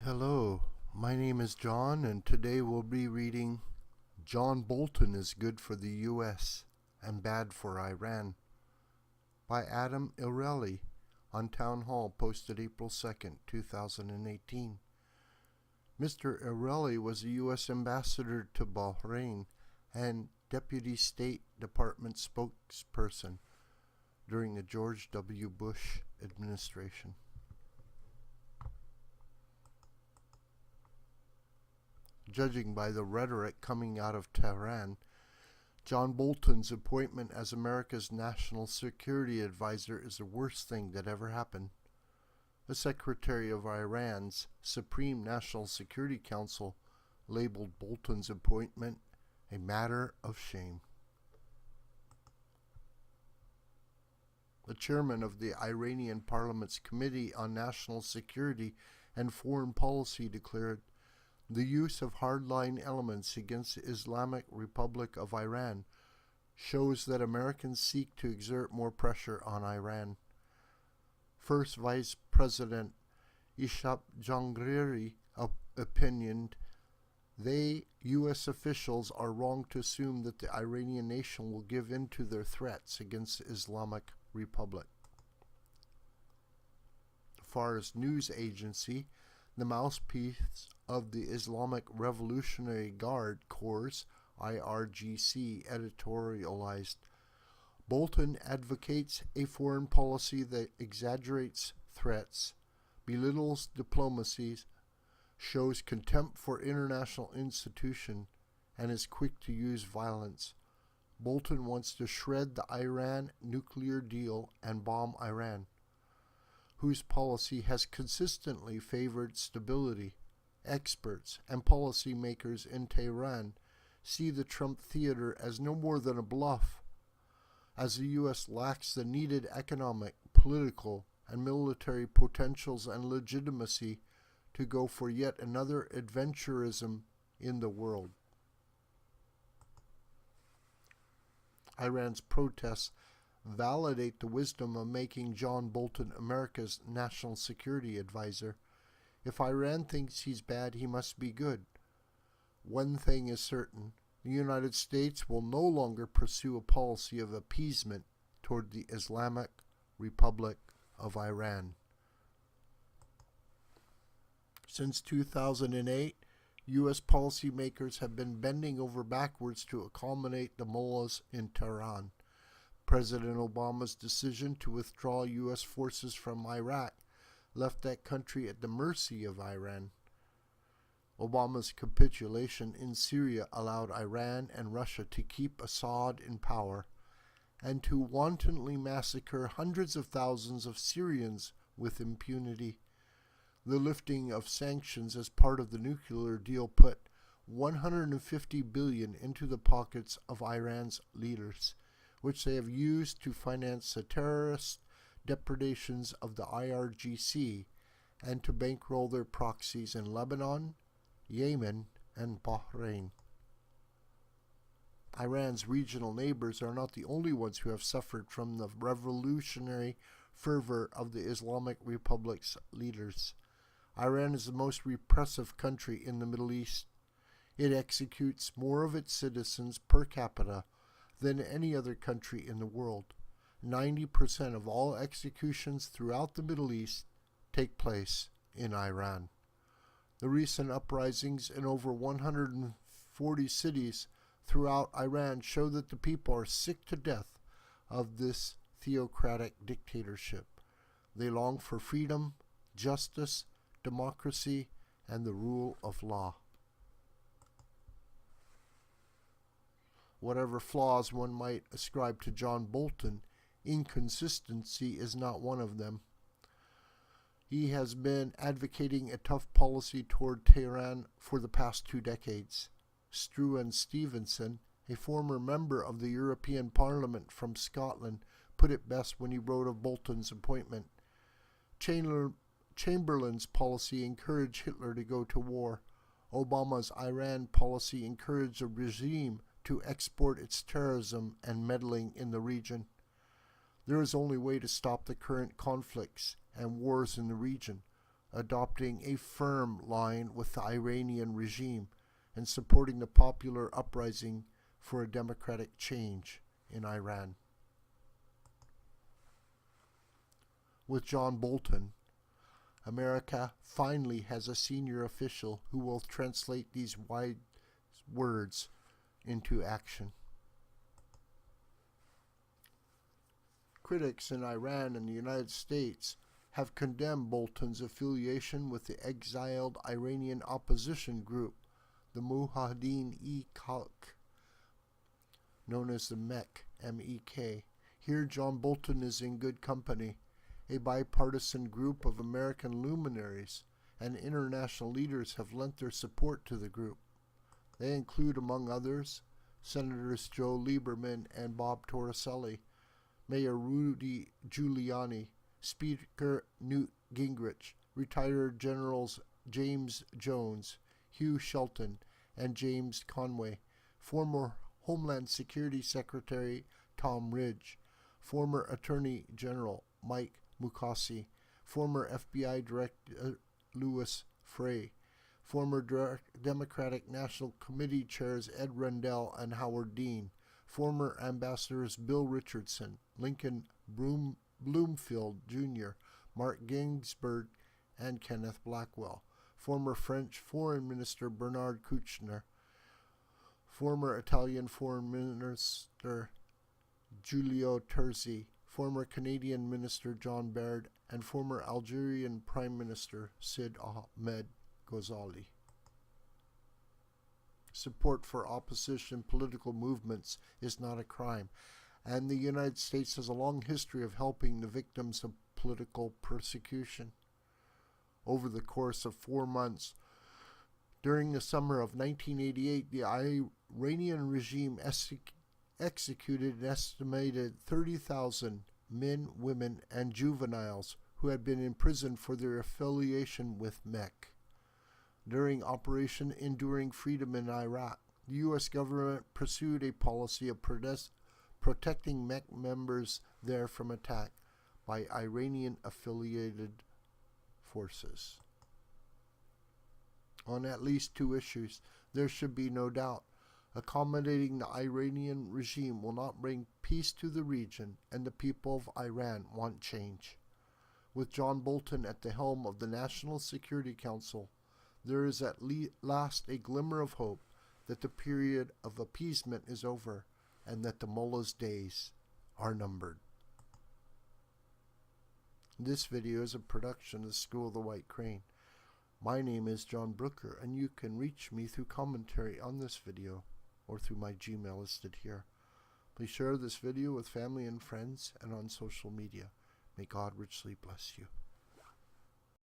Hello, my name is John, and today we'll be reading John Bolton is Good for the U.S. and Bad for Iran by Ereli on Townhall, posted April 2nd, 2018. Mr. Ereli was a U.S. ambassador to Bahrain and Deputy State Department spokesperson during the George W. Bush administration. Judging by the rhetoric coming out of Tehran, John Bolton's appointment as America's national security advisor is the worst thing that ever happened. The Secretary of Iran's Supreme National Security Council labeled Bolton's appointment a matter of shame. The chairman of the Iranian Parliament's Committee on National Security and Foreign Policy declared, "The use of hardline elements against the Islamic Republic of Iran shows that Americans seek to exert more pressure on Iran." First Vice President Ishaq Jangriri opinioned, U.S. officials are wrong to assume that the Iranian nation will give in to their threats against the Islamic Republic. The Fars news agency, the mouthpiece of the Islamic Revolutionary Guard Corps, IRGC, editorialized, "Bolton advocates a foreign policy that exaggerates threats, belittles diplomacy, shows contempt for international institutions, and is quick to use violence. Bolton wants to shred the Iran nuclear deal and bomb Iran, whose policy has consistently favored stability. Experts and policymakers in Tehran see the Trump theater as no more than a bluff, as the U.S. lacks the needed economic, political, and military potentials and legitimacy to go for yet another adventurism in the world." Iran's protests validate the wisdom of making John Bolton America's national security advisor. If Iran thinks he's bad, he must be good. One thing is certain: the United States will no longer pursue a policy of appeasement toward the Islamic Republic of Iran. Since 2008, U.S. policymakers have been bending over backwards to accommodate the mullahs in Tehran. President Obama's decision to withdraw U.S. forces from Iraq left that country at the mercy of Iran. Obama's capitulation in Syria allowed Iran and Russia to keep Assad in power and to wantonly massacre hundreds of thousands of Syrians with impunity. The lifting of sanctions as part of the nuclear deal put $150 billion into the pockets of Iran's leaders, which they have used to finance the terrorist depredations of the IRGC and to bankroll their proxies in Lebanon, Yemen, and Bahrain. Iran's regional neighbors are not the only ones who have suffered from the revolutionary fervor of the Islamic Republic's leaders. Iran is the most repressive country in the Middle East. It executes more of its citizens per capita than any other country in the world. 90% of all executions throughout the Middle East take place in Iran. The recent uprisings in over 140 cities throughout Iran show that the people are sick to death of this theocratic dictatorship. They long for freedom, justice, democracy, and the rule of law. Whatever flaws one might ascribe to John Bolton, inconsistency is not one of them. He has been advocating a tough policy toward Tehran for the past 2 decades. Struan Stevenson, a former member of the European Parliament from Scotland, put it best when he wrote of Bolton's appointment. Chamberlain's policy encouraged Hitler to go to war. Obama's Iran policy encouraged a regime to export its terrorism and meddling in the region. There is only way to stop the current conflicts and wars in the region: adopting a firm line with the Iranian regime and supporting the popular uprising for a democratic change in Iran. With John Bolton, America finally has a senior official who will translate these wide words into action. Critics in Iran and the United States have condemned Bolton's affiliation with the exiled Iranian opposition group, the Mujahideen-e-Khalq, known as the MEK, M-E-K. Here John Bolton is in good company. A bipartisan group of American luminaries and international leaders have lent their support to the group. They include, among others, Senators Joe Lieberman and Bob Torricelli, Mayor Rudy Giuliani, Speaker Newt Gingrich, retired Generals James Jones, Hugh Shelton, and James Conway, former Homeland Security Secretary Tom Ridge, former Attorney General Mike Mukasey, former FBI Director Louis Frey, former Democratic National Committee Chairs Ed Rendell and Howard Dean, former Ambassadors Bill Richardson, Lincoln Bloomfield Jr., Mark Ginsburg, and Kenneth Blackwell, former French Foreign Minister Bernard Kouchner, former Italian Foreign Minister Giulio Terzi, former Canadian Minister John Baird, and former Algerian Prime Minister Sid Ahmed Ghazali. Support for opposition political movements is not a crime, and the United States has a long history of helping the victims of political persecution. Over the course of 4 months, during the summer of 1988, the Iranian regime executed an estimated 30,000 men, women, and juveniles who had been imprisoned for their affiliation with MEK. During Operation Enduring Freedom in Iraq, the U.S. government pursued a policy of protecting MEK members there from attack by Iranian-affiliated forces. On at least 2 issues, there should be no doubt. Accommodating the Iranian regime will not bring peace to the region, and the people of Iran want change. With John Bolton at the helm of the National Security Council, there is at last a glimmer of hope that the period of appeasement is over and that the mullah's days are numbered. This video is a production of the School of the White Crane. My name is John Brooker, and you can reach me through commentary on this video or through my Gmail listed here. Please share this video with family and friends and on social media. May God richly bless you.